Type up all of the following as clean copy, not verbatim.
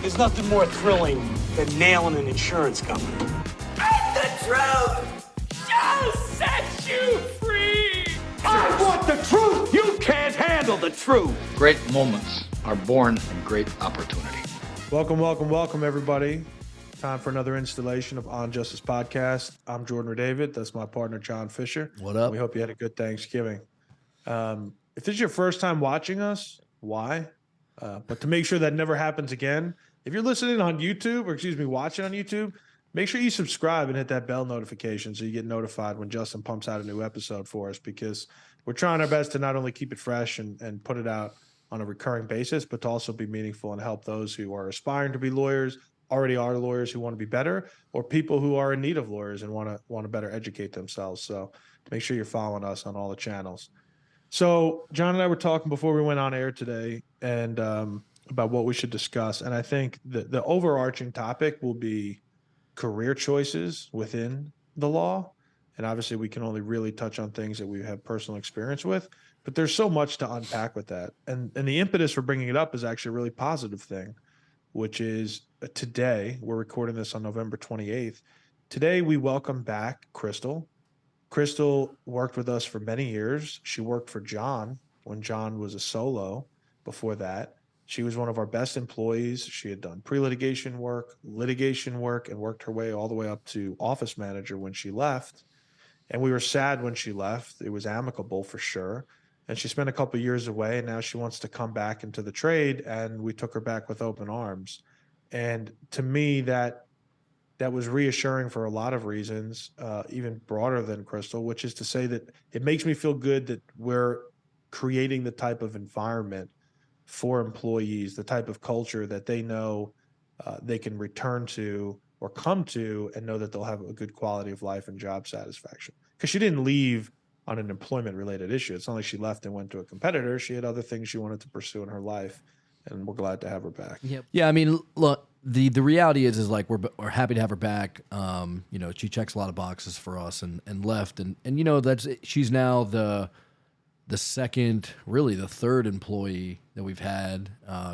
There's nothing more thrilling than nailing an insurance company. And the truth shall set you free! I want the truth! You can't handle the truth! Great moments are born in great opportunity. Welcome, everybody. Time for another installation of On Justice Podcast. I'm Jordan Redavid. That's my partner, John Fischer. What up? We hope you had a good Thanksgiving. If this is your first time watching us, why? But to make sure that never happens again, if you're listening on YouTube, watching on YouTube, make sure you subscribe and hit that bell notification so you get notified when Justin pumps out a new episode for us, because we're trying our best to not only keep it fresh and put it out on a recurring basis, but to also be meaningful and help those who are aspiring to be lawyers, already are lawyers who want to be better, or people who are in need of lawyers and want to better educate themselves. So make sure you're following us on all the channels. So John and I were talking before we went on air today and about what we should discuss. And I think the overarching topic will be career choices within the law. And obviously we can only really touch on things that we have personal experience with, but there's so much to unpack with that. And the impetus for bringing it up is actually a really positive thing, which is today, we're recording this on November 28th. Today we welcome back Crystal. Crystal worked with us for many years. She worked for John when John was a solo. Before that, she was one of our best employees. She had done pre-litigation work, litigation work, and worked her way all the way up to office manager when she left. And we were sad when she left. It was amicable for sure. And she spent a couple of years away, and now she wants to come back into the trade, and we took her back with open arms. And to me, that was reassuring for a lot of reasons, even broader than Crystal, which is to say that it makes me feel good that we're creating the type of environment for employees, the type of culture that they know they can return to or come to and know that they'll have a good quality of life and job satisfaction. Because she didn't leave on an employment-related issue. It's not like she left and went to a competitor. She had other things she wanted to pursue in her life, and we're glad to have her back. Yep. Yeah, I mean, look, the reality is like we're happy to have her back. She checks a lot of boxes for us and left, and she's now the second, really the third employee that we've had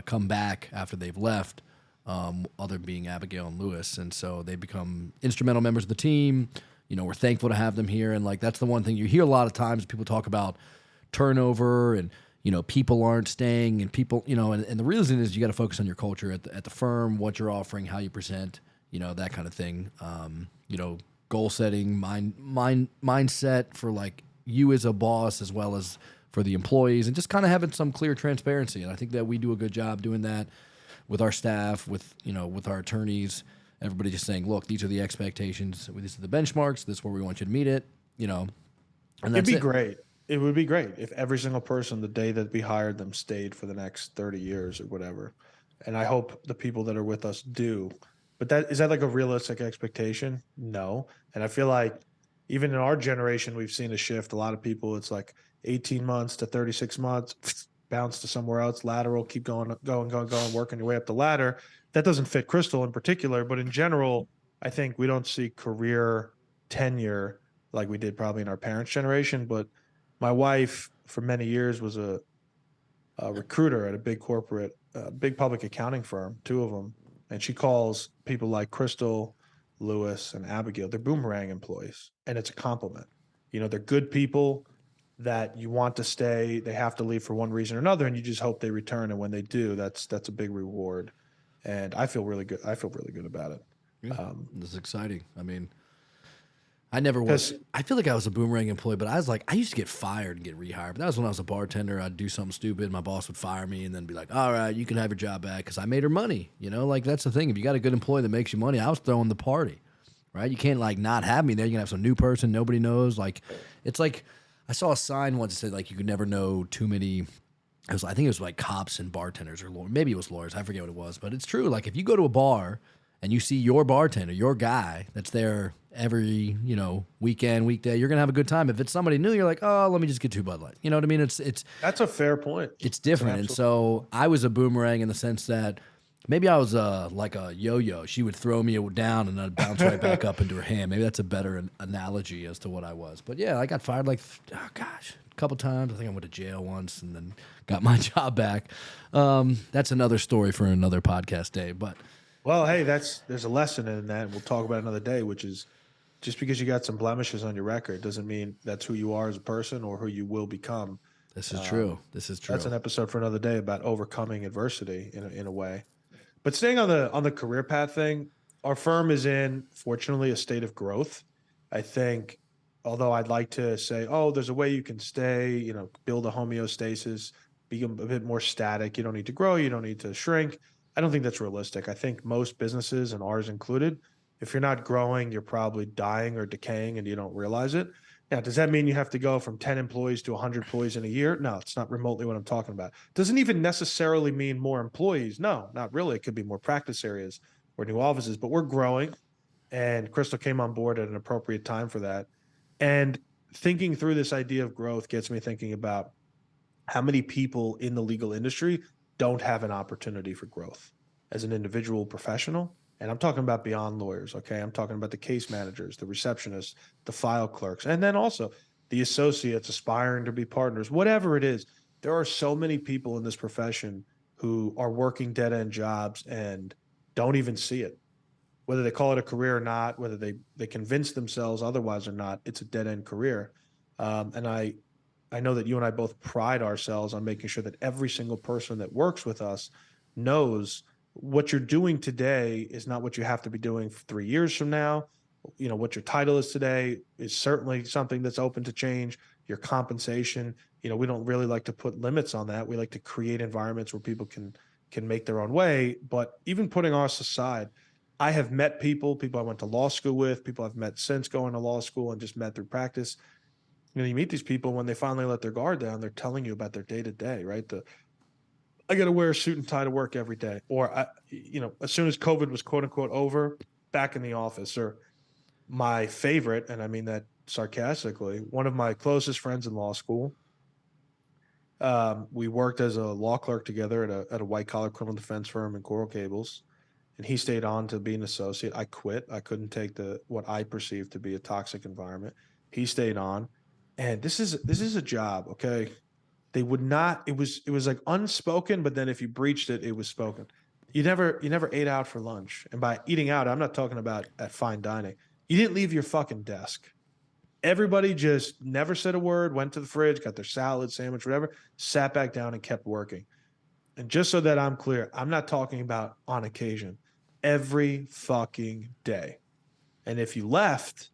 come back after they've left, other being Abigail and Lewis, and so they become instrumental members of the team. We're thankful to have them here, and like that's the one thing you hear a lot of times people talk about turnover and people aren't staying and people, and the reason is you got to focus on your culture at the firm, what you're offering, how you present, that kind of thing. Goal setting, mindset for like you as a boss as well as for the employees, and just kind of having some clear transparency. And I think that we do a good job doing that with our staff, with our attorneys, everybody just saying, look, these are the expectations, these are the benchmarks, this is where we want you to meet it, and that's It'd be great. It would be great if every single person, the day that we hired them, stayed for the next 30 years or whatever. And I hope the people that are with us do. But is that like a realistic expectation? No. And I feel like even in our generation, we've seen a shift. A lot of people, it's like 18 months to 36 months, bounce to somewhere else, lateral, keep going, working your way up the ladder. That doesn't fit Crystal in particular. But in general, I think we don't see career tenure like we did probably in our parents' generation. But my wife, for many years, was a recruiter at a big corporate, big public accounting firm, two of them. And she calls people like Crystal, Lewis, and Abigail, they're boomerang employees. And it's a compliment. They're good people that you want to stay. They have to leave for one reason or another, and you just hope they return. And when they do, that's a big reward. And I feel really good. I feel really good about it. Yeah, this is exciting. I mean, I never was. I feel like I was a boomerang employee, but I used to get fired and get rehired. But that was when I was a bartender. I'd do something stupid. My boss would fire me and then be like, all right, you can have your job back because I made her money. Like that's the thing. If you got a good employee that makes you money, I was throwing the party, right? You can't like not have me there. You can have some new person nobody knows. Like it's like I saw a sign once that said like you could never know too many. I think it was like cops and bartenders or maybe it was lawyers. I forget what it was, but it's true. Like if you go to a bar and you see your bartender, your guy that's there every, weekend, weekday, you're going to have a good time. If it's somebody new, you're like, oh, let me just get 2 Bud Light. You know what I mean? That's a fair point. It's different. And so I was a boomerang in the sense that maybe I was like a yo-yo. She would throw me down and I'd bounce right back up into her hand. Maybe that's a better analogy as to what I was. But yeah, I got fired like, a couple times. I think I went to jail once and then got my job back. That's another story for another podcast day. But Well, hey, there's a lesson in that, and we'll talk about it another day, which is just because you got some blemishes on your record doesn't mean that's who you are as a person or who you will become. this is true. This is true. That's an episode for another day about overcoming adversity in a way. But staying on the career path thing, our firm is in, fortunately, a state of growth. I think, although I'd like to say, oh, there's a way you can stay, build a homeostasis, be a bit more static. You don't need to grow. You don't need to shrink. I don't think that's realistic. I think most businesses, and ours included, if you're not growing, you're probably dying or decaying and you don't realize it. Now, does that mean you have to go from 10 employees to 100 employees in a year? No, it's not remotely what I'm talking about. Doesn't even necessarily mean more employees. No, not really. It could be more practice areas or new offices, but we're growing. And Crystal came on board at an appropriate time for that. And thinking through this idea of growth gets me thinking about how many people in the legal industry don't have an opportunity for growth as an individual professional. And I'm talking about beyond lawyers, okay? I'm talking about the case managers, the receptionists, the file clerks, and then also the associates aspiring to be partners, whatever it is. There are so many people in this profession who are working dead-end jobs and don't even see it. Whether they call it a career or not, whether they convince themselves otherwise or not, it's a dead-end career. And I know that you and I both pride ourselves on making sure that every single person that works with us knows what you're doing today is not what you have to be doing 3 years from now. What your title is today is certainly something that's open to change. Your compensation, we don't really like to put limits on that. We like to create environments where people can make their own way. But even putting us aside, I have met people I went to law school with, people I've met since going to law school and just met through practice. You meet these people when they finally let their guard down, they're telling you about their day-to-day, right? I got to wear a suit and tie to work every day. Or, as soon as COVID was quote unquote over, back in the office. Or my favorite, and I mean that sarcastically, one of my closest friends in law school, we worked as a law clerk together at a white collar criminal defense firm in Coral Gables. And he stayed on to be an associate. I quit. I couldn't take what I perceived to be a toxic environment. He stayed on. And this is a job, okay? They would not, it was like unspoken, but then if you breached it, it was spoken. You never ate out for lunch. And by eating out, I'm not talking about at fine dining. You didn't leave your fucking desk. Everybody just never said a word, went to the fridge, got their salad, sandwich, whatever, sat back down and kept working. And just so that I'm clear, I'm not talking about on occasion, every fucking day. And if you left,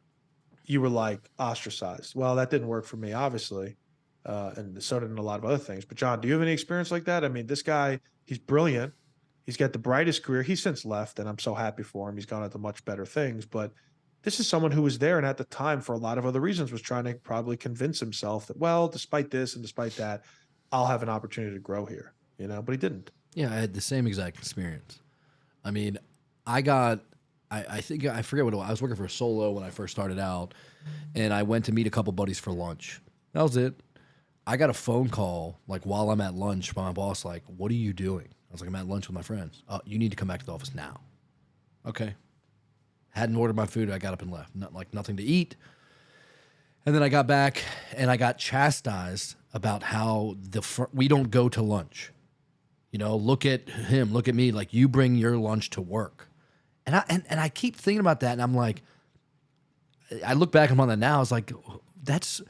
you were like ostracized. Well, that didn't work for me, obviously. And so did a lot of other things. But John, do you have any experience like that? I mean, this guy, he's brilliant. He's got the brightest career. He's since left, and I'm so happy for him. He's gone on to much better things. But this is someone who was there and at the time, for a lot of other reasons, was trying to probably convince himself that, well, despite this and despite that, I'll have an opportunity to grow here, but he didn't. Yeah, I had the same exact experience. I mean, I think I forget what it was. I was working for Solo when I first started out, and I went to meet a couple buddies for lunch. That was it. I got a phone call while I'm at lunch from my boss, what are you doing? I was like, I'm at lunch with my friends. Oh, you need to come back to the office now. Okay. Hadn't ordered my food. I got up and left. Nothing to eat. And then I got back and I got chastised about how we don't go to lunch. Look at him, look at me, you bring your lunch to work. And I keep thinking about that, and I'm like, I look back on that now, it's like, that's,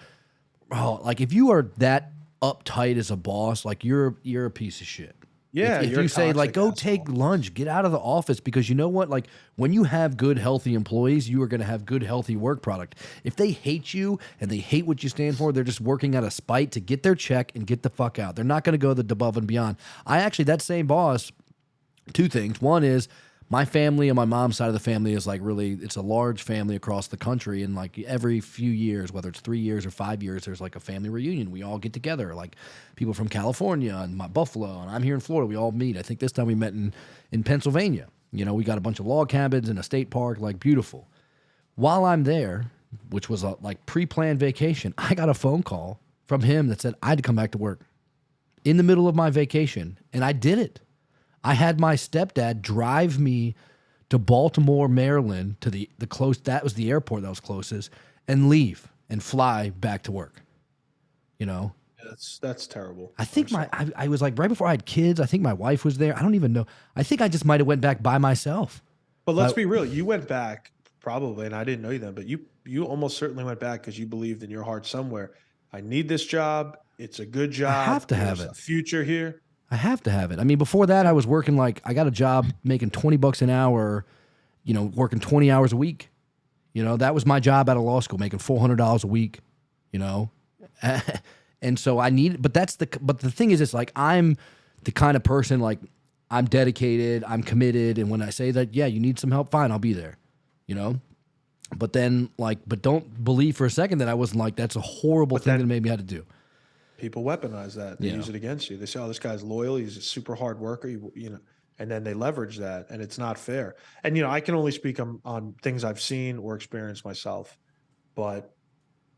if you are that uptight as a boss, you're a piece of shit. Yeah, if you say go take lunch, get out of the office, because you know what? When you have good, healthy employees, you are going to have good, healthy work product. If they hate you and they hate what you stand for, they're just working out of spite to get their check and get the fuck out. They're not going to go the above and beyond. That same boss, two things. One is, my family on my mom's side of the family is it's a large family across the country. And every few years, whether it's 3 years or 5 years, there's a family reunion. We all get together, people from California and Buffalo, and I'm here in Florida. We all meet. I think this time we met in Pennsylvania. We got a bunch of log cabins in a state park, beautiful. While I'm there, which was a pre-planned vacation, I got a phone call from him that said I had to come back to work in the middle of my vacation. And I did it. I had my stepdad drive me to Baltimore, Maryland, to the that was the airport that was closest, and leave and fly back to work. You know, That's terrible. I think I was like right before I had kids. I think my wife was there. I don't even know. I think I just might have went back by myself. But let's be real. You went back probably, and I didn't know you then, but you almost certainly went back because you believed in your heart somewhere. I need this job. It's a good job. I have to have There's it. a future here. I have to have it. I mean, before that, I was working like I got a job making $20 an hour. You know, working 20 hours a week. You know, that was my job out of law school, making $400 a week. You know, and so I need. But the thing is, it's like I'm the kind of person like I'm dedicated, I'm committed, and when I say that, yeah, you need some help, fine, I'll be there. You know. But then, but don't believe for a second that I wasn't like, that's a horrible thing that made me have to do. People weaponize that. They use it against you. They say, oh, this guy's loyal. He's a super hard worker. You know, and then they leverage that, and it's not fair. And, you know, I can only speak on things I've seen or experienced myself. But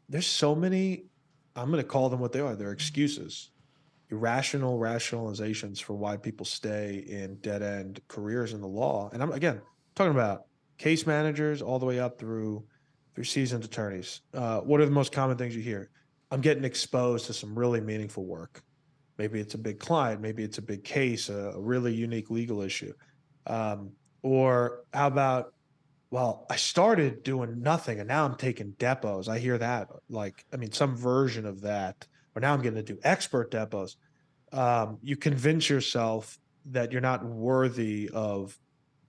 there's so many, I'm going to call them what they are. They're excuses, irrational rationalizations for why people stay in dead-end careers in the law. And I'm, again, talking about case managers all the way up through seasoned attorneys. What are the most common things you hear? I'm getting exposed to some really meaningful work. Maybe it's a big client, maybe it's a big case, a really unique legal issue. Or how about, well, I started doing nothing and now I'm taking depots. I hear that, like, I mean, some version of that, or now I'm getting to do expert depots. You convince yourself that you're not worthy of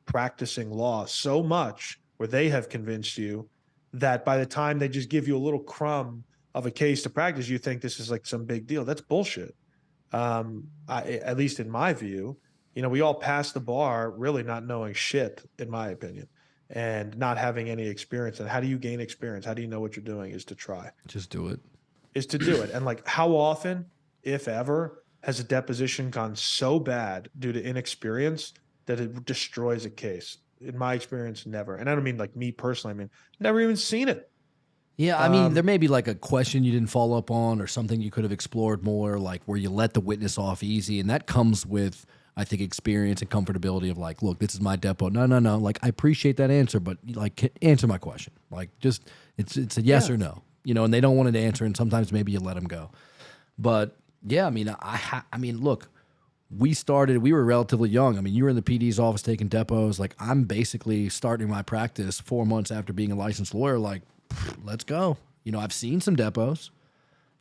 practicing law so much, where they have convinced you, that by the time they just give you a little crumb of a case to practice, you think this is like some big deal. That's bullshit. At least in my view, you know, we all pass the bar really not knowing shit, in my opinion, and not having any experience. And how do you gain experience? How do you know what you're doing? Is to try. Just do it. Is to do it. And like, how often, if ever, has a deposition gone so bad due to inexperience that it destroys a case? In my experience, never. And I don't mean like me personally. I mean, never even seen it. Yeah, I mean, there may be like a question you didn't follow up on or something you could have explored more, like where you let the witness off easy. And that comes with, I think, experience and comfortability of like, look, this is my depot. No. Like, I appreciate that answer, but like, answer my question. Like, just, it's a yes or no, you know, and they don't want to answer. And sometimes maybe you let them go. But yeah, I mean, I mean, look, we were relatively young. I mean, you were in the PD's office taking depots. Like, I'm basically starting my practice 4 months after being a licensed lawyer. Like, let's go. You know, I've seen some depots,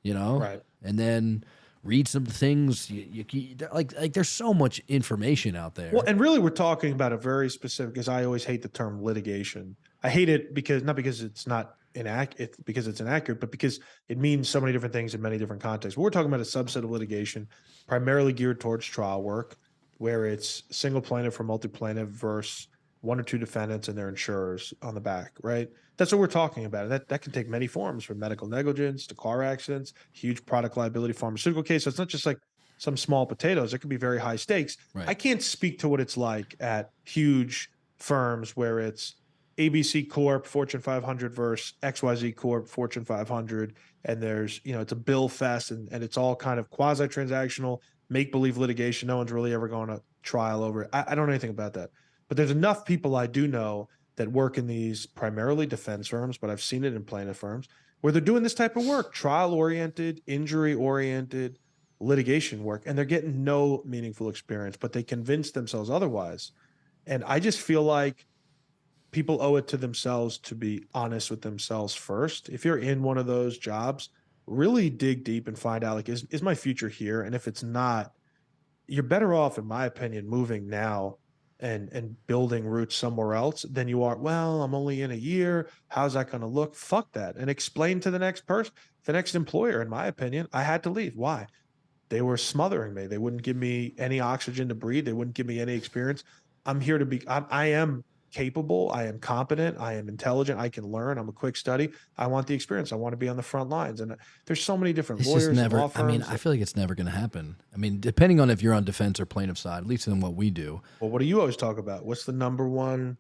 you know, right, and then read some things. You like there's so much information out there. Well, and really we're talking about a very specific, because I always hate the term litigation. I hate it because, not because it's not inaccurate, because it's inaccurate, but because it means so many different things in many different contexts. We're talking about a subset of litigation primarily geared towards trial work, where it's single plaintiff or multi-plaintiff versus one or two defendants and their insurers on the back, right? That's what we're talking about. That can take many forms, from medical negligence to car accidents, huge product liability, pharmaceutical case. So it's not just like some small potatoes. It could be very high stakes. Right. I can't speak to what it's like at huge firms where it's ABC Corp, Fortune 500 versus XYZ Corp, Fortune 500. And there's, you know, it's a bill fest, and it's all kind of quasi-transactional, make-believe litigation. No one's really ever going to trial over it. I don't know anything about that. But there's enough people I do know that work in these primarily defense firms, but I've seen it in plaintiff firms, where they're doing this type of work, trial-oriented, injury-oriented litigation work, and they're getting no meaningful experience, but they convince themselves otherwise. And I just feel like people owe it to themselves to be honest with themselves first. If you're in one of those jobs, really dig deep and find out, like, is my future here? And if it's not, you're better off, in my opinion, moving now and building roots somewhere else than you are, well, I'm only in a year, how's that going to look? Fuck that. And explain to the next person, the next employer. In my opinion, I had to leave. Why? They were smothering me. They wouldn't give me any oxygen to breathe. They wouldn't give me any experience. I'm here to be, I am capable, I am competent, I am intelligent, I can learn, I'm a quick study. I want the experience. I want to be on the front lines. And there's so many different It's lawyers just never, and law I firms. mean, I feel like it's never going to happen. I mean, depending on if you're on defense or plaintiff side, at least in what we do. Well, what do you always talk about? What's the number one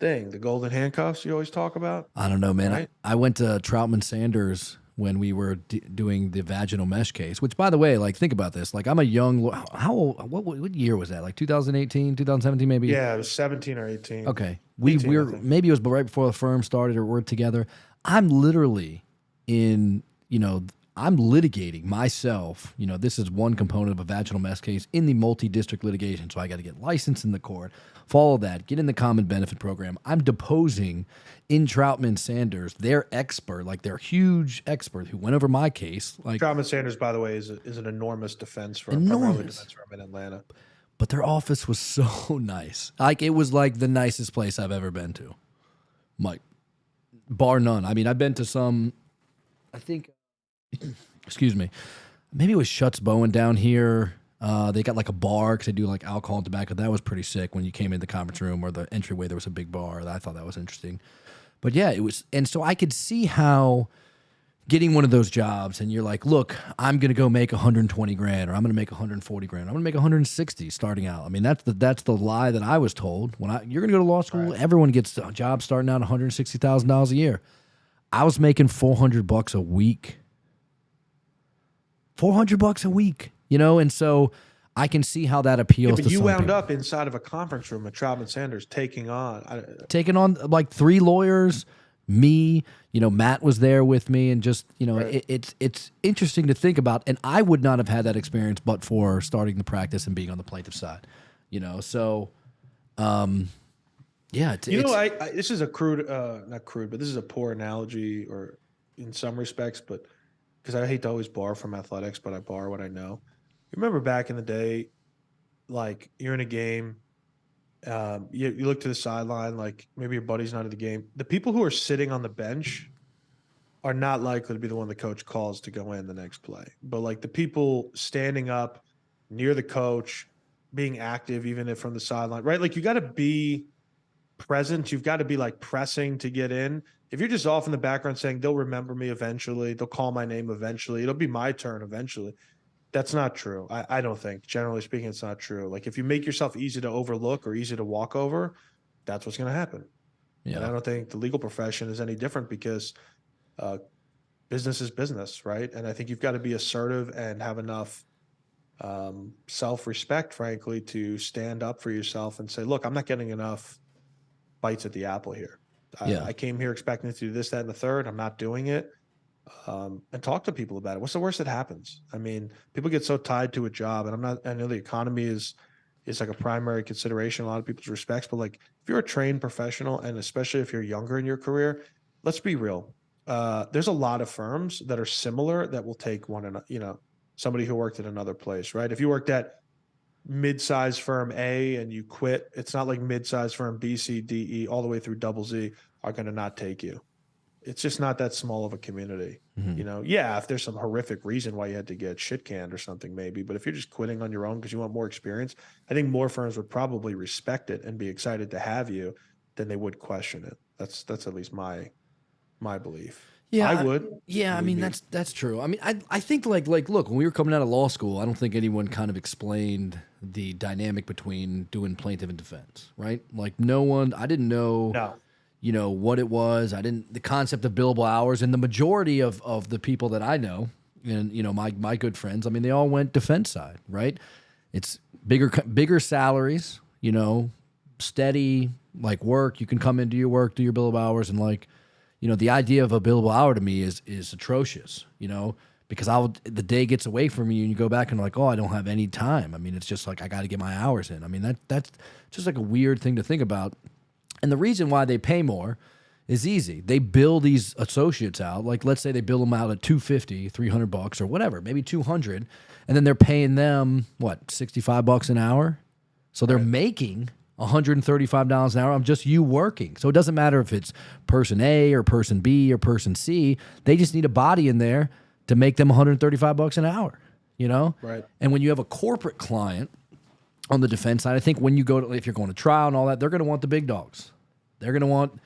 thing? The golden handcuffs you always talk about? I don't know, man. Right? I went to Troutman Sanders when we were doing the vaginal mesh case, which, by the way, like, think about this. Like, I'm a young, how old, what year was that? Like 2018, 2017 maybe? Yeah, it was 17 or 18. Okay. We 18, were, I think. maybe it was right before the firm started or we're together. I'm literally in, you know, I'm litigating myself. You know, this is one component of a vaginal mess case in the multi-district litigation. So I got to get licensed in the court, follow that, get in the common benefit program. I'm deposing in Troutman Sanders, their expert, like their huge expert who went over my case. Like Troutman Sanders, by the way, is an enormous defense firm, Enormous. primarily defense firm in Atlanta. But their office was so nice. Like, it was like the nicest place I've ever been to. Mike, bar none. I mean, I've been to some, I think, excuse me, maybe it was Schuts Bowen down here. They got like a bar because they do like alcohol and tobacco. That was pretty sick when you came in the conference room or the entryway. There was a big bar. I thought that was interesting. But yeah, it was. And so I could see how getting one of those jobs and you're like, look, I'm going to go make 120 grand or I'm going to make 140 grand. I'm going to make 160 starting out. I mean, that's the lie that I was told. You're going to go to law school, everyone gets a job starting out $160,000 a year. I was making $400 a week. $400 a week, you know? And so I can see how that appeals to But you some wound people. up inside of a conference room at Troutman Sanders taking on Like 3 lawyers, me, you know, Matt was there with me, and just, you know, it's interesting to think about. And I would not have had that experience but for starting the practice and being on the plaintiff side, you know? So, yeah. This is a crude, not crude, but this is a poor analogy or in some respects, but because I hate to always borrow from athletics, but I borrow what I know. You remember back in the day, like you're in a game, you look to the sideline, like maybe your buddy's not at the game. The people who are sitting on the bench are not likely to be the one the coach calls to go in the next play. But like the people standing up near the coach, being active, even if from the sideline, right? Like you got to be present. You've got to be like pressing to get in. If you're just off in the background saying they'll remember me eventually, they'll call my name eventually, it'll be my turn eventually. That's not true. I don't think, generally speaking, it's not true. Like if you make yourself easy to overlook or easy to walk over, that's what's going to happen. Yeah. And I don't think the legal profession is any different because business is business, right? And I think you've got to be assertive and have enough self-respect, frankly, to stand up for yourself and say, look, I'm not getting enough bites at the apple here. I came here expecting to do this, that, and the third. I'm not doing it. And talk to people about it. What's the worst that happens? I mean, people get so tied to a job, and I know the economy is like a primary consideration in a lot of people's respects, but like if you're a trained professional, and especially if you're younger in your career, let's be real. There's a lot of firms that are similar that will take somebody who worked at another place, right? If you worked at mid-size firm A and you quit, it's not like mid-size firm B, C, D, E, all the way through double Z are going to not take you. It's just not that small of a community. Mm-hmm. You know, yeah, if there's some horrific reason why you had to get shit canned or something, maybe, but if you're just quitting on your own because you want more experience, I think more firms would probably respect it and be excited to have you than they would question it. That's at least my belief. Yeah, I would. Yeah, I mean that's true. I mean, I think like look, when we were coming out of law school, I don't think anyone kind of explained the dynamic between doing plaintiff and defense, right? Like I didn't know, you know, what it was. The concept of billable hours, and the majority of the people that I know, and you know, my good friends, I mean, they all went defense side, right? It's bigger salaries, you know, steady like work. You can come into your work, do your billable hours, and like, you know, the idea of a billable hour to me is atrocious, you know, because the day gets away from you and you go back and like, oh, I don't have any time. I mean, it's just like I got to get my hours in. I mean, that's just like a weird thing to think about. And the reason why they pay more is easy. They bill these associates out. Like, let's say they bill them out at $250, $300 or whatever, maybe 200, and then they're paying them what, $65 an hour. So they're making $135 an hour on just you working. So it doesn't matter if it's person A or person B or person C. They just need a body in there to make them $135 an hour, you know? Right. And when you have a corporate client on the defense side, I think when you if you're going to trial and all that, they're going to want the big dogs. They're going to want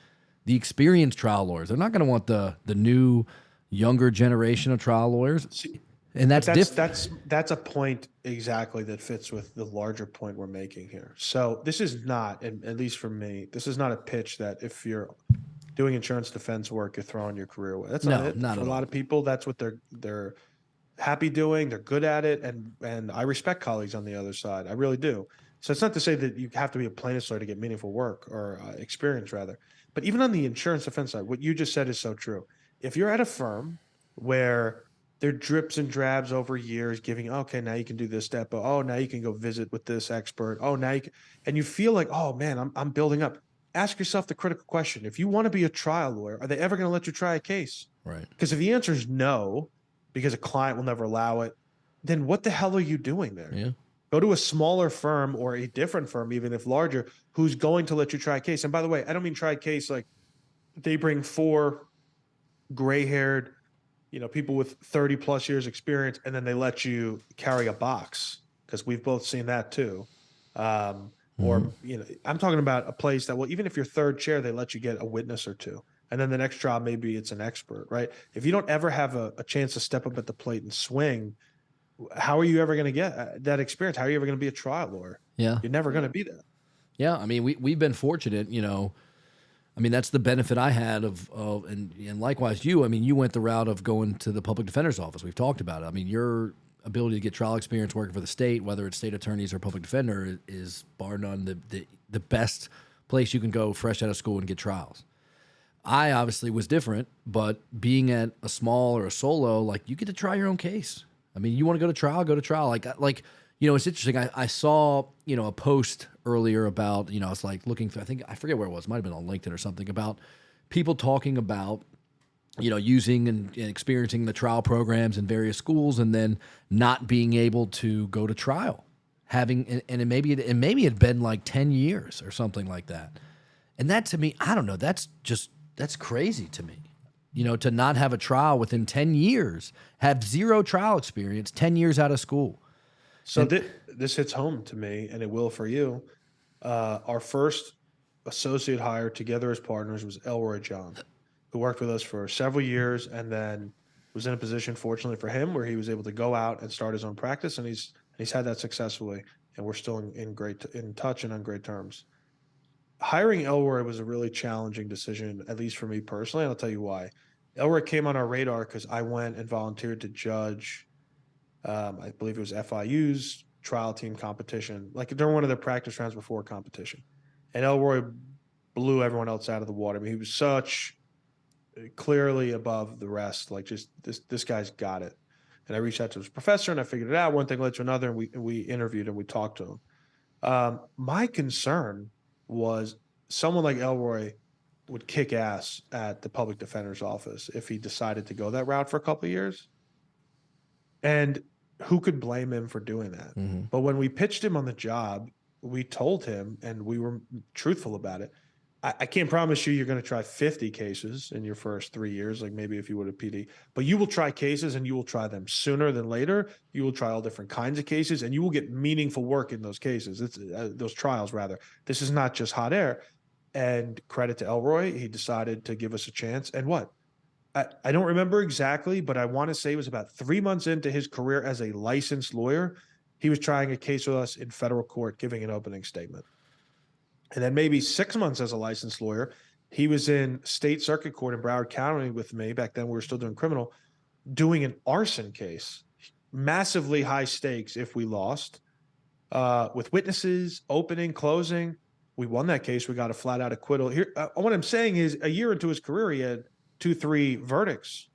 the experienced trial lawyers. They're not going to want the new, younger generation of trial lawyers. And that's a point exactly that fits with the larger point we're making here. So this is not, at least for me, this is not a pitch that if you're doing insurance defense work, you're throwing your career away. That's not it. For a lot of people, that's what they're happy doing. They're good at it, and I respect colleagues on the other side. I really do. So it's not to say that you have to be a plaintiff's lawyer to get meaningful work or experience, rather. But even on the insurance defense side, what you just said is so true. If you're at a firm where they're drips and drabs over years, giving, okay, now you can do this step. Oh, now you can go visit with this expert. Oh, now you can, and you feel like, oh man, I'm building up. Ask yourself the critical question. If you want to be a trial lawyer, are they ever going to let you try a case? Right. Because if the answer is no, because a client will never allow it, then what the hell are you doing there? Yeah. Go to a smaller firm or a different firm, even if larger, who's going to let you try a case. And by the way, I don't mean try a case like they bring 4 gray-haired, people with 30 plus years experience, and then they let you carry a box, because we've both seen that too. Or, I'm talking about a place that, well, even if you're third chair, they let you get a witness or two. And then the next job, maybe it's an expert, right? If you don't ever have a chance to step up at the plate and swing, how are you ever going to get that experience? How are you ever going to be a trial lawyer? Yeah. You're never going to be there. Yeah. I mean, we've been fortunate, I mean, that's the benefit I had and likewise you. I mean, you went the route of going to the public defender's office. We've talked about it. I mean, your ability to get trial experience working for the state, whether it's state attorneys or public defender, is bar none the best place you can go fresh out of school and get trials. I obviously was different, but being at a small or a solo, like, you get to try your own case. I mean, you want to go to trial, go to trial. Like, it's interesting. I saw, a post earlier about, it's like looking through, I forget where it was. It might have been on LinkedIn or something, about people talking about, using and experiencing the trial programs in various schools, and then not being able to go to trial, and maybe it had been like 10 years or something like that. And that, to me, I don't know, that's crazy to me. To not have a trial within 10 years, have zero trial experience, 10 years out of school. So this hits home to me, and it will for you. Our first associate hire together as partners was Elroy John, who worked with us for several years, and then was in a position, fortunately for him, where he was able to go out and start his own practice, and he's had that successfully, and we're still in touch and on great terms. Hiring Elroy was a really challenging decision, at least for me personally, and I'll tell you why. Elroy came on our radar because I went and volunteered to judge, I believe it was FIU's trial team competition, like during one of their practice rounds before competition. And Elroy blew everyone else out of the water. I mean, he was such clearly above the rest, like, just this guy's got it. And I reached out to his professor, and I figured it out. One thing led to another, and we interviewed him, we talked to him. My concern was someone like Elroy would kick ass at the public defender's office if he decided to go that route for a couple of years. And who could blame him for doing that? Mm-hmm. But when we pitched him on the job, we told him, and we were truthful about it. I can't promise you're going to try 50 cases in your first 3 years, like maybe if you would have PD, but you will try cases, and you will try them sooner than later. You will try all different kinds of cases, and you will get meaningful work in those cases. It's those trials, rather. This is not just hot air. And credit to Elroy, he decided to give us a chance. And what? I don't remember exactly, but I want to say it was about 3 months into his career as a licensed lawyer, he was trying a case with us in federal court, giving an opening statement. And then maybe 6 months as a licensed lawyer, he was in state circuit court in Broward County with me. Back then, we were still doing criminal, doing an arson case, massively high stakes if we lost, with witnesses, opening, closing. We won that case. We got a flat out acquittal. Here, what I'm saying is, a year into his career, he had 2-3 verdicts,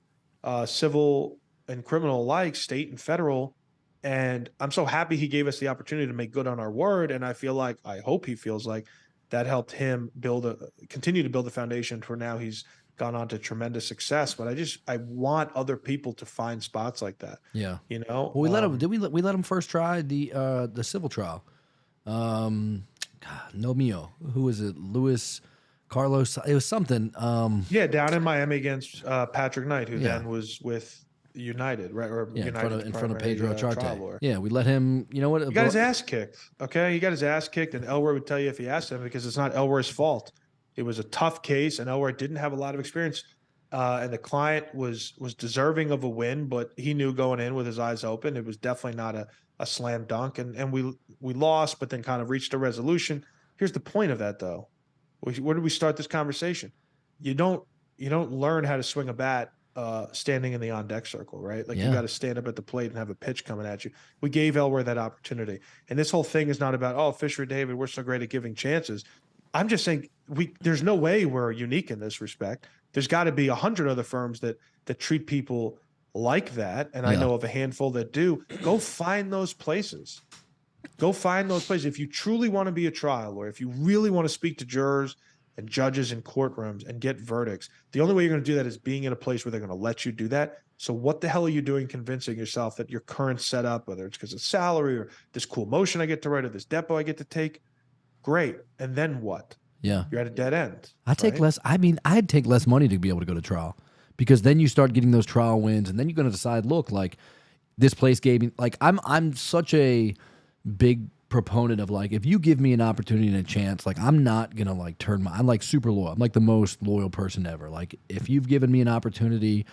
civil and criminal alike, state and federal. And I'm so happy he gave us the opportunity to make good on our word. And I hope he feels like that helped him continue to build a foundation for now. He's gone on to tremendous success. But I want other people to find spots like that. Yeah. Well, we let him, we let him first try the civil trial. No Mio. Who was it? Luis Carlos. It was something. Down in Miami against Patrick Knight, who then was with United, right? Or United in front of Pedro Acharte. Yeah, we let him. You know what? He got his ass kicked. Okay, he got his ass kicked, and Elroy would tell you if he asked him, because it's not Elroy's fault. It was a tough case, and Elroy didn't have a lot of experience, and the client was deserving of a win, but he knew going in with his eyes open, it was definitely not a slam dunk, and we lost, but then kind of reached a resolution. Here's the point of that, though. Where did we start this conversation? You don't learn how to swing a bat standing in the on-deck circle, right? Like, you got to stand up at the plate and have a pitch coming at you. We gave Elroy that opportunity. And this whole thing is not about, oh, Fischer Redavid, we're so great at giving chances. I'm just saying there's no way we're unique in this respect. There's got to be 100 other firms that treat people like that, and I know of a handful that do, go find those places. Go find those places. If you truly want to be a trial lawyer, if you really want to speak to jurors and judges in courtrooms and get verdicts, the only way you're going to do that is being in a place where they're going to let you do that. So what the hell are you doing convincing yourself that your current setup, whether it's because of salary or this cool motion I get to write or this depo I get to take, great. And then what? Yeah. You're at a dead end. I take less. I mean, I'd take less money to be able to go to trial, because then you start getting those trial wins, and then you're going to decide, look, like this place gave me, like I'm such a big proponent of, like, if you give me an opportunity and a chance, like I'm not going to like I'm like super loyal. I'm like the most loyal person ever. Like if you've given me an opportunity,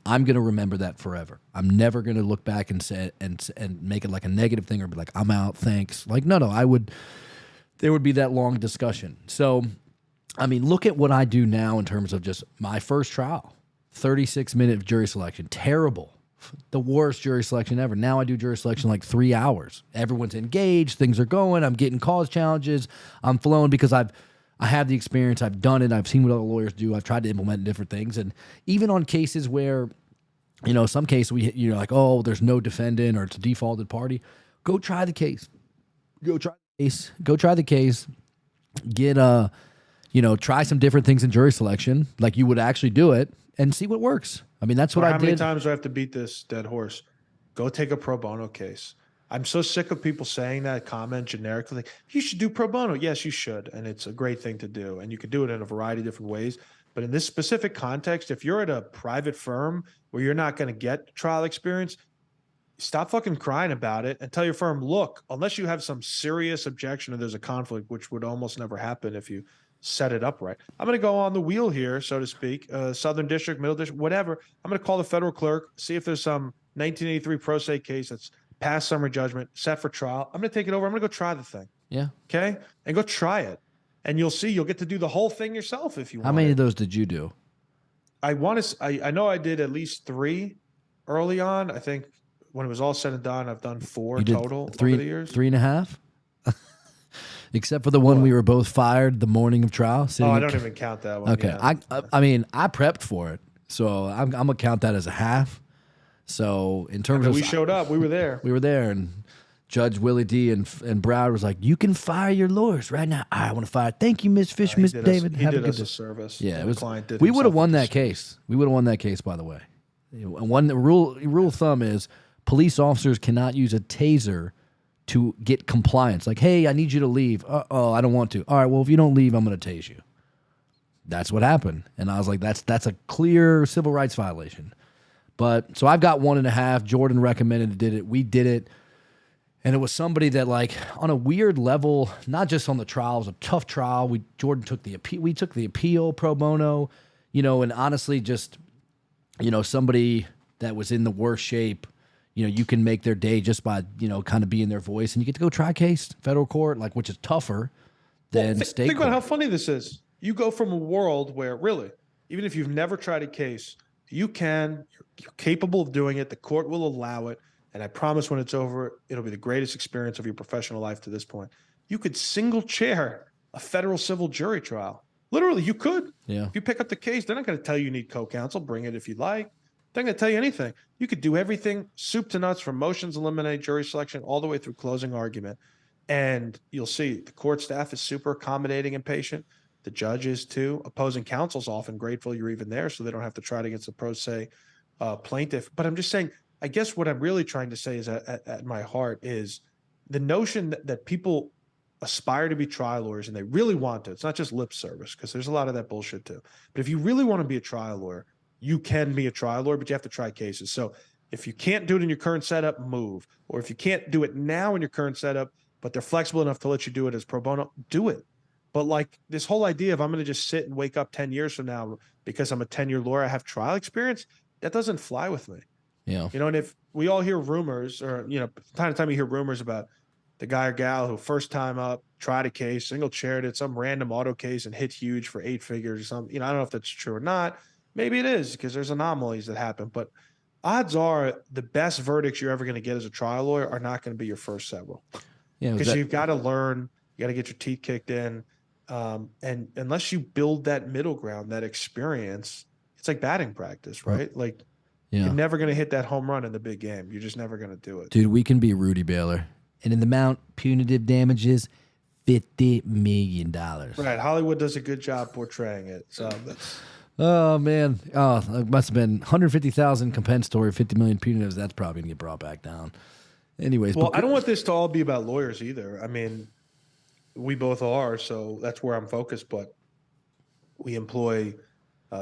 I'm going to remember that forever. I'm never going to look back and say and make it like a negative thing or be like, I'm out, thanks. Like, no, there would be that long discussion. So, I mean, look at what I do now in terms of just my first trial. 36-minute jury selection. Terrible. The worst jury selection ever. Now I do jury selection like 3 hours. Everyone's engaged. Things are going. I'm getting cause challenges. I'm flowing because I have the experience. I've done it. I've seen what other lawyers do. I've tried to implement different things. And even on cases where, you know, some cases you're like, oh, there's no defendant or it's a defaulted party. Go try the case. Go try the case. Get try some different things in jury selection, like you would actually do it, and see what works. I mean, that's what I did. How many times do I have to beat this dead horse? Go take a pro bono case. I'm so sick of people saying that comment generically. Like, you should do pro bono. Yes, you should, and it's a great thing to do, and you can do it in a variety of different ways. But in this specific context, if you're at a private firm where you're not going to get trial experience, stop fucking crying about it and tell your firm, look, unless you have some serious objection or there's a conflict, which would almost never happen if you set it up right. I'm going to go on the wheel here, so to speak, Southern District, Middle District, whatever. I'm going to call the federal clerk, see if there's some 1983 pro se case that's past summary judgment, set for trial. I'm going to take it over. I'm going to go try the thing. Yeah. Okay? And go try it. And you'll see, you'll get to do the whole thing yourself if you want. How many of those did you do? I know I did at least 3 early on. I think when it was all said and done, I've done 4 total over the years. 3.5? Except for the one we were both fired the morning of trial. Oh, I don't even count that one. Okay. Yeah. I mean, I prepped for it, so I'm going to count that as a half. So in terms of... we showed up. We were there. We were there, and Judge Willie D. and Broward was like, you can fire your lawyers right now. I want to fire. Thank you, Ms. Fisher, Mr. David. He did us a service. Yeah, it was. We would have won that case. We would have won that case, by the way. One rule of thumb is police officers cannot use a taser to get compliance. Like, hey, I need you to leave. Oh, I don't want to. All right, well, if you don't leave, I'm going to tase you. That's what happened. And I was like, that's a clear civil rights violation. But so I've got 1.5. Jordan recommended did it. We did it. And it was somebody that, like, on a weird level, not just on the trial, it was a tough trial. Jordan took the appeal. We took the appeal pro bono, and honestly, just, somebody that was in the worst shape, you can make their day just by, kind of being their voice, and you get to go try a case, federal court, like, which is tougher than state court. Think about how funny this is. You go from a world where, really, even if you've never tried a case, you're capable of doing it. The court will allow it. And I promise when it's over, it'll be the greatest experience of your professional life to this point. You could single chair a federal civil jury trial. Literally, you could. Yeah. If you pick up the case, they're not going to tell you need co-counsel. Bring it if you'd like. They're not going to tell you anything. You could do everything, soup to nuts, from motions, eliminate, jury selection, all the way through closing argument. And you'll see the court staff is super accommodating and patient. The judge is too. Opposing counsel's often grateful you're even there, so they don't have to try it against a pro se plaintiff. But I'm just saying, I guess what I'm really trying to say is at my heart is the notion that people aspire to be trial lawyers and they really want to. It's not just lip service, because there's a lot of that bullshit too. But if you really want to be a trial lawyer, you can be a trial lawyer, but you have to try cases. So if you can't do it in your current setup, move. Or if you can't do it now in your current setup, but they're flexible enough to let you do it as pro bono, do it. But like this whole idea of I'm going to just sit and wake up 10 years from now because I'm a 10-year lawyer, I have trial experience, that doesn't fly with me. Yeah. And if we all hear rumors, or, time to time you hear rumors about the guy or gal who first time up, tried a case, single chaired it, some random auto case and hit huge for 8 figures or something. I don't know if that's true or not. Maybe it is, because there's anomalies that happen. But odds are the best verdicts you're ever going to get as a trial lawyer are not going to be your first several. Yeah. Because you've got to learn, you got to get your teeth kicked in. And unless you build that middle ground, that experience, it's like batting practice, right? Like, Yeah. You're never going to hit that home run in the big game. You're just never going to do it. Dude, we can be Rudy Baylor. And in the amount, punitive damages, $50 million. Right. Hollywood does a good job portraying it. So that's, Oh, man. Oh, it must have been 150,000 compensatory, 50 million punitives. That's probably going to get brought back down. Anyways. well, I don't want this to all be about lawyers either. I mean, we both are, so that's where I'm focused. But we employ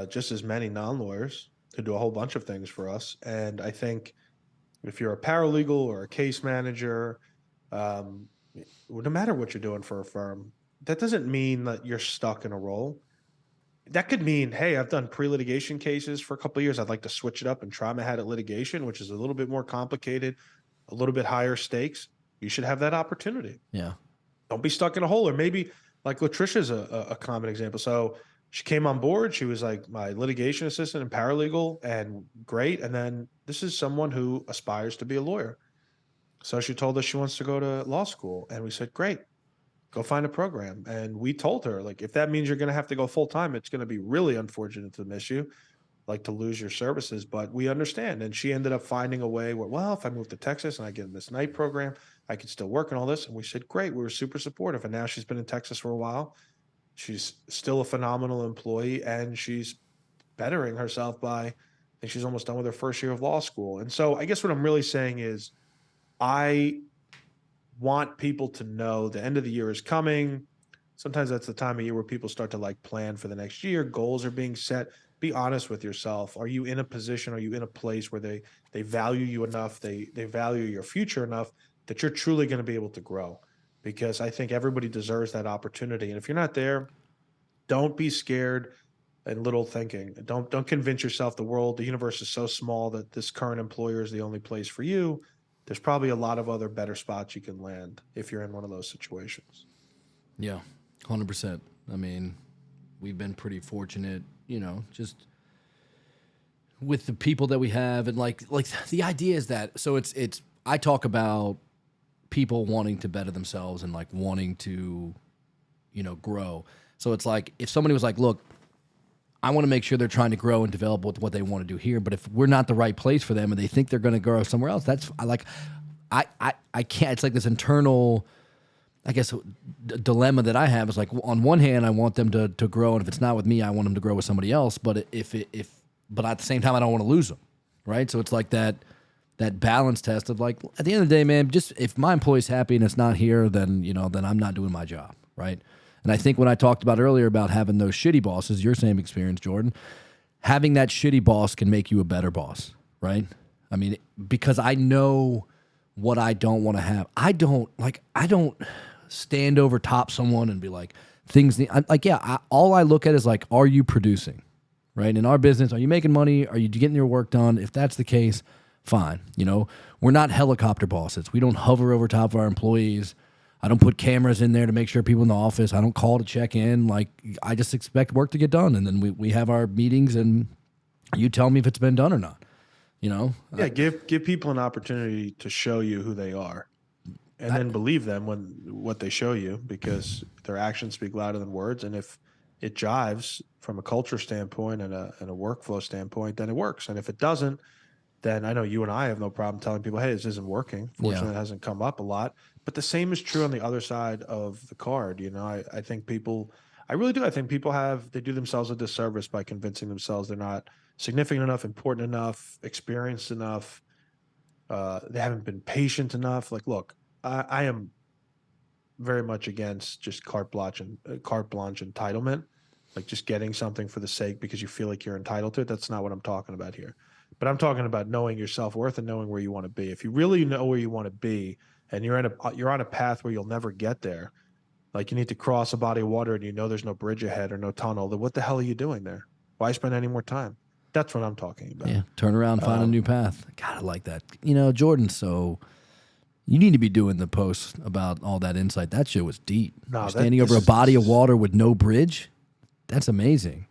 just as many non-lawyers who do a whole bunch of things for us. And I think if you're a paralegal or a case manager, no matter what you're doing for a firm, that doesn't mean that you're stuck in a role. That could mean, hey, I've done pre-litigation cases for a couple of years. I'd like to switch it up and try my hand at litigation, which is a little bit more complicated, a little bit higher stakes. You should have that opportunity. Yeah. Don't be stuck in a hole. Or maybe like Latricia's a common example. So she came on board. She was like my litigation assistant and paralegal, and great. And then this is someone who aspires to be a lawyer. So she told us she wants to go to law school. And we said, great, go find a program. And we told her, like, if that means you're going to have to go full time, it's going to be really unfortunate to miss you, like to lose your services. But we understand. And she ended up finding a way where, well, if I move to Texas and I get in this night program, I could still work and all this. And we said, great. We were super supportive. And now she's been in Texas for a while. She's still a phenomenal employee, and she's bettering herself by, I think she's almost done with her first year of law school. And so I guess what I'm really saying is I want people to know the end of the year is coming. Sometimes that's the time of year where people start to like plan for the next year. Goals are being set. Be honest with yourself. Are you in a position? Are you in a place where they value you enough? They value your future enough that you're truly going to be able to grow? Because I think everybody deserves that opportunity. And if you're not there, don't be scared and little thinking. Don't convince yourself the universe is so small that this current employer is the only place for you. There's probably a lot of other better spots you can land if you're in one of those situations. Yeah, 100%. I mean, we've been pretty fortunate, just with the people that we have. And like the idea is that, so it's, I talk about people wanting to better themselves and like wanting to, grow. So it's like, if somebody was like, look, I want to make sure they're trying to grow and develop what they want to do here. But if we're not the right place for them and they think they're going to grow somewhere else, I can't. It's like this internal, I guess, dilemma that I have is like, on one hand, I want them to grow, and if it's not with me, I want them to grow with somebody else. But but at the same time, I don't want to lose them, right? So it's like that balance test of like, at the end of the day, man, just if my employee's happy and it's not here, then then I'm not doing my job, right? And I think when I talked about earlier about having those shitty bosses, your same experience, Jordan, having that shitty boss can make you a better boss, right? I mean, because I know what I don't want to have. I don't stand over top someone and be like, all I look at is like, are you producing, right? In our business, are you making money? Are you getting your work done? If that's the case, fine. We're not helicopter bosses. We don't hover over top of our employees. I don't put cameras in there to make sure people in the office. I don't call to check in. Like, I just expect work to get done. And then we have our meetings and you tell me if it's been done or not, Yeah. Give people an opportunity to show you who they are, and then believe them when what they show you, because their actions speak louder than words. And if it jives from a culture standpoint and a workflow standpoint, then it works. And if it doesn't, then I know you and I have no problem telling people, hey, this isn't working. Fortunately, it hasn't come up a lot. But the same is true on the other side of the card. I think people, I really do. I think people they do themselves a disservice by convincing themselves they're not significant enough, important enough, experienced enough. They haven't been patient enough. Like, look, I am very much against just carte blanche entitlement, like just getting something for the sake because you feel like you're entitled to it. That's not what I'm talking about here. But I'm talking about knowing your self-worth and knowing where you want to be. If you really know where you want to be and you're on a path where you'll never get there, like you need to cross a body of water and there's no bridge ahead or no tunnel, then what the hell are you doing there? Why spend any more time? That's what I'm talking about. Yeah, turn around, find a new path. God, I like that. Jordan, so you need to be doing the posts about all that insight. That shit was deep. No, standing over a body of water with no bridge. That's amazing.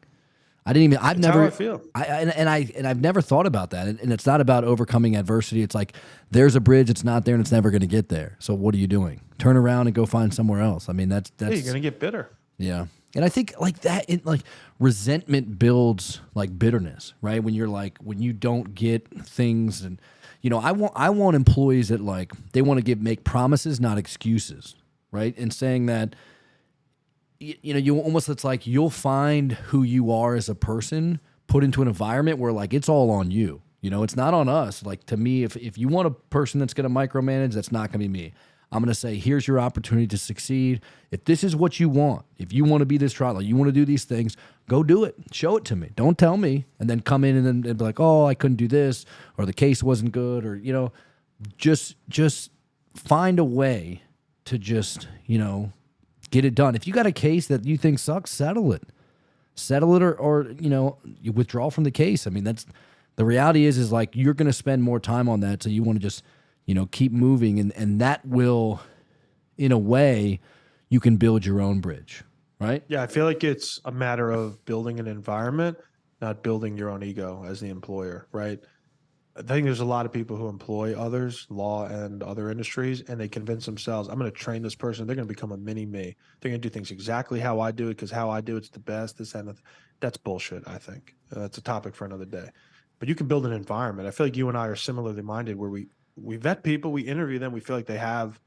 I've never, how I feel. I've never thought about that. And it's not about overcoming adversity. It's like, there's a bridge, it's not there, and it's never going to get there. So what are you doing? Turn around and go find somewhere else. I mean, that's you're going to get bitter. Yeah. And I think like that, like resentment builds like bitterness, right? When you're like, when you don't get things, and I want employees that like they want to make promises, not excuses, right? And saying that, you almost, it's like you'll find who you are as a person put into an environment where like it's all on you. It's not on us. Like to me, if you want a person that's going to micromanage, that's not going to be me. I'm going to say, here's your opportunity to succeed. If this is what you want, if you want to be this trial, you want to do these things, go do it. Show it to me. Don't tell me and then come in and then be like, oh, I couldn't do this, or the case wasn't good, or, just find a way to just, get it done. If you got a case that you think sucks, settle it. Settle it or you withdraw from the case. I mean, that's the reality is like you're going to spend more time on that. So you want to just, keep moving, and that will, in a way, you can build your own bridge, right? Yeah, I feel like it's a matter of building an environment, not building your own ego as the employer, right? I think there's a lot of people who employ others, law and other industries, and they convince themselves, I'm going to train this person. They're going to become a mini me. They're going to do things exactly how I do it because how I do it's the best. That's bullshit, I think. That's a topic for another day. But you can build an environment. I feel like you and I are similarly minded where we vet people, we interview them, we feel like they have,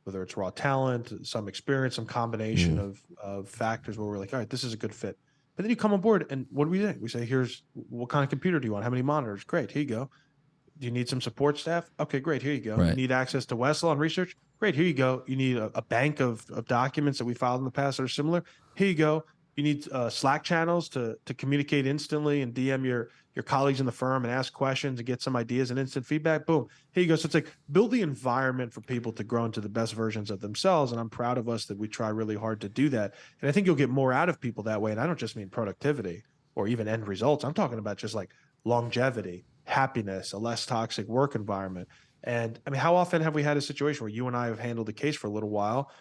whether it's raw talent, some experience, some combination of factors where we're like, all right, this is a good fit. But then you come on board, and what do we think? We say, here's what kind of computer do you want? How many monitors? Great, here you go. Do you need some support staff? Okay, great, here you go. Right. You need access to Westlaw and research? Great, here you go. You need a bank of documents that we filed in the past that are similar? Here you go. You need Slack channels to communicate instantly and DM your colleagues in the firm and ask questions and get some ideas and instant feedback. Boom. Here you go. So it's like build the environment for people to grow into the best versions of themselves. And I'm proud of us that we try really hard to do that. And I think you'll get more out of people that way. And I don't just mean productivity or even end results. I'm talking about just like longevity, happiness, a less toxic work environment. And I mean, how often have we had a situation where you and I have handled a case for a little while?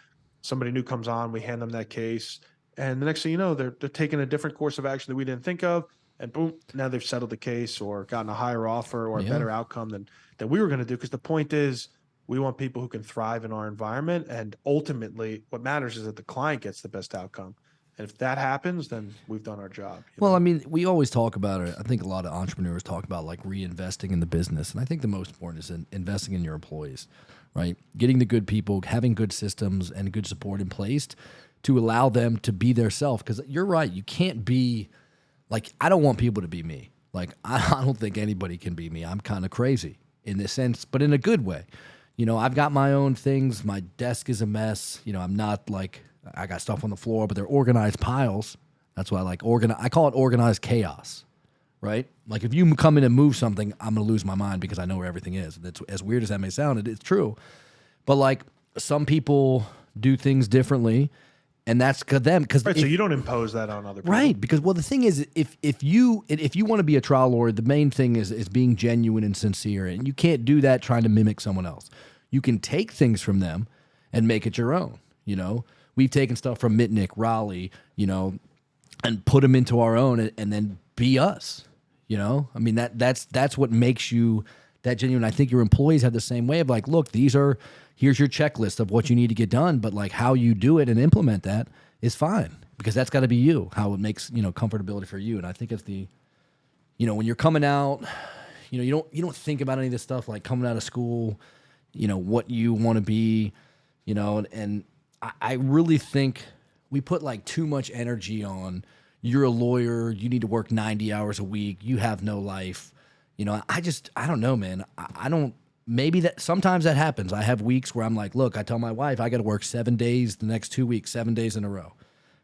Somebody new comes on, we hand them that case, and the next thing you know, they're taking a different course of action that we didn't think of, and boom, now they've settled the case or gotten a higher offer or a better outcome than we were going to do. Because the point is, we want people who can thrive in our environment, and ultimately, what matters is that the client gets the best outcome. And if that happens, then we've done our job. Well, I mean, we always talk about it. I think a lot of entrepreneurs talk about like reinvesting in the business. And I think the most important is investing in your employees, right? Getting the good people, having good systems and good support in place to allow them to be their self. Because you're right. You can't be like, I don't want people to be me. Like, I don't think anybody can be me. I'm kind of crazy in this sense, but in a good way. I've got my own things. My desk is a mess. I'm not like, I got stuff on the floor, but they're organized piles. That's why I like I call it organized chaos, right? Like if you come in and move something, I'm going to lose my mind because I know where everything is. That's as weird as that may sound. It's true. But like some people do things differently, and that's them. Right, so you don't impose that on other people. Right, because the thing is, if you want to be a trial lawyer, the main thing is being genuine and sincere, and you can't do that trying to mimic someone else. You can take things from them and make it your own. We've taken stuff from Mitnick, Raleigh, and put them into our own, and then be us. I mean that's what makes you that genuine. I think your employees have the same way of like, look, here's your checklist of what you need to get done, but like how you do it and implement that is fine because that's got to be you. How it makes comfortability for you, and I think it's when you're coming out, you don't think about any of this stuff like coming out of school, what you want to be, and I really think we put like too much energy on you're a lawyer, you need to work 90 hours a week, you have no life. I don't know, man. I don't, maybe that sometimes that happens. I have weeks where I'm like, look, I tell my wife I got to work 7 days the next 2 weeks, 7 days in a row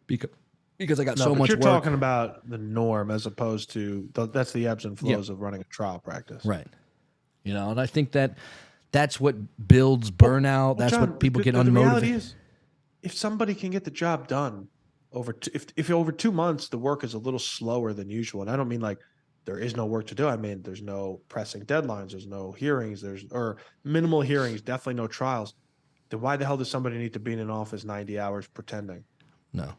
because I got so much you're work. Talking about the norm as opposed to that's the ebbs and flows of running a trial practice. Right. And I think that's what builds burnout. That's John, what people get the unmotivated. reality is, if somebody can get the job done if over 2 months the work is a little slower than usual, and I don't mean like there is no work to do. I mean there's no pressing deadlines, there's no hearings, or minimal hearings, definitely no trials. Then why the hell does somebody need to be in an office 90 hours pretending? No.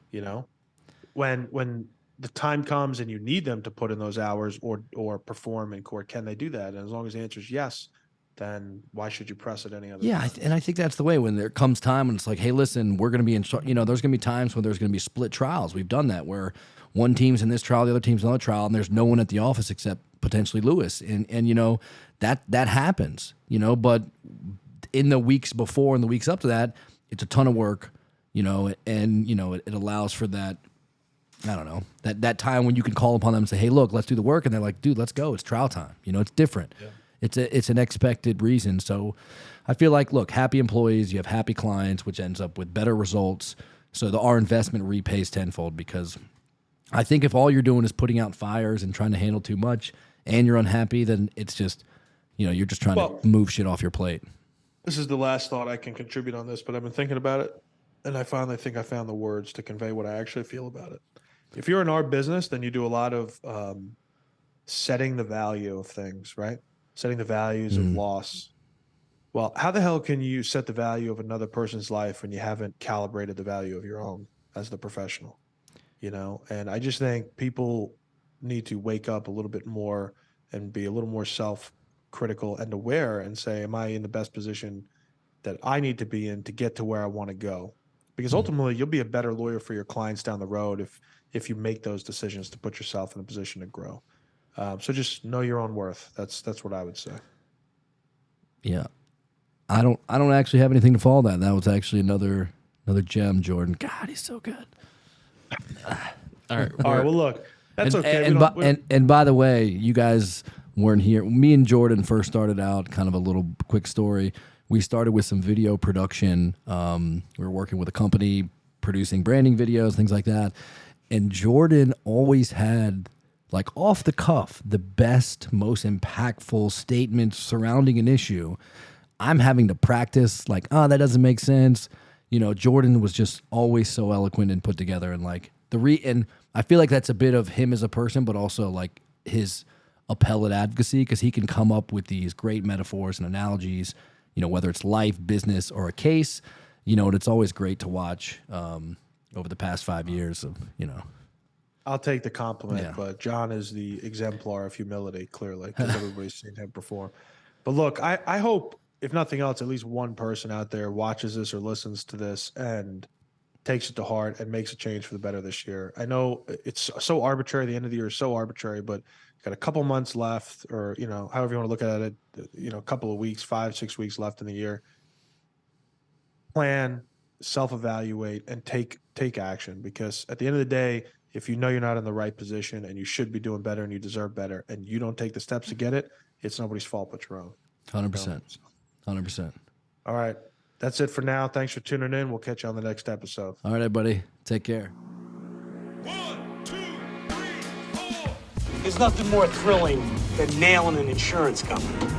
When the time comes and you need them to put in those hours or perform in court, can they do that? And as long as the answer is yes, then why should you press it any other Yeah, time? and I think that's the way when there comes time when it's like, hey, listen, we're going to be in, there's going to be times when there's going to be split trials. We've done that where one team's in this trial, the other team's in another trial, and there's no one at the office except potentially Lewis. And that happens, but in the weeks before and the weeks up to that, it's a ton of work, and, it allows for that, I don't know, that time when you can call upon them and say, hey, look, let's do the work. And they're like, dude, let's go. It's trial time. It's different. Yeah. It's an expected reason. So I feel like, look, happy employees, you have happy clients, which ends up with better results. So our investment repays tenfold, because I think if all you're doing is putting out fires and trying to handle too much and you're unhappy, then it's just, you're just trying to move shit off your plate. This is the last thought I can contribute on this, but I've been thinking about it, and I finally think I found the words to convey what I actually feel about it. If you're in our business, then you do a lot of setting the value of things, right? Setting the values of loss. Well, how the hell can you set the value of another person's life when you haven't calibrated the value of your own as the professional? And I just think people need to wake up a little bit more and be a little more self-critical and aware and say, am I in the best position that I need to be in to get to where I want to go? Because ultimately you'll be a better lawyer for your clients down the road if you make those decisions to put yourself in a position to grow. So just know your own worth. That's what I would say. Yeah. I don't actually have anything to follow that. That was actually another gem, Jordan. God, he's so good. All right. Well, look, that's okay. And by the way, you guys weren't here. Me and Jordan first started out, kind of a little quick story. We started with some video production. We were working with a company producing branding videos, things like that. And Jordan always had, like, off the cuff, the best, most impactful statements surrounding an issue. I'm having to practice, like, that doesn't make sense. Jordan was just always so eloquent and put together, and like and I feel like that's a bit of him as a person, but also like his appellate advocacy, because he can come up with these great metaphors and analogies, whether it's life, business, or a case, and it's always great to watch over the past 5 years of, I'll take the compliment, but John is the exemplar of humility, clearly, because everybody's seen him perform. But look, I hope, if nothing else, at least one person out there watches this or listens to this and takes it to heart and makes a change for the better this year. I know it's so arbitrary. The end of the year is so arbitrary, but got a couple months left, or, however you want to look at it, a couple of weeks, 5-6 weeks left in the year. Plan, self-evaluate, and take action, because at the end of the day, if you know you're not in the right position and you should be doing better and you deserve better and you don't take the steps to get it, it's nobody's fault but your own. 100%. 100%. All right. That's it for now. Thanks for tuning in. We'll catch you on the next episode. All right, everybody. Take care. 1, 2, 3, 4. There's nothing more thrilling than nailing an insurance company.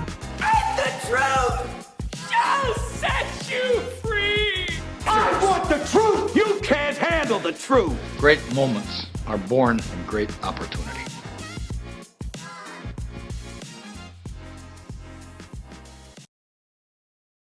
And the truth shall set you free! I want the truth! You can't handle the truth! Great moments are born in great opportunity.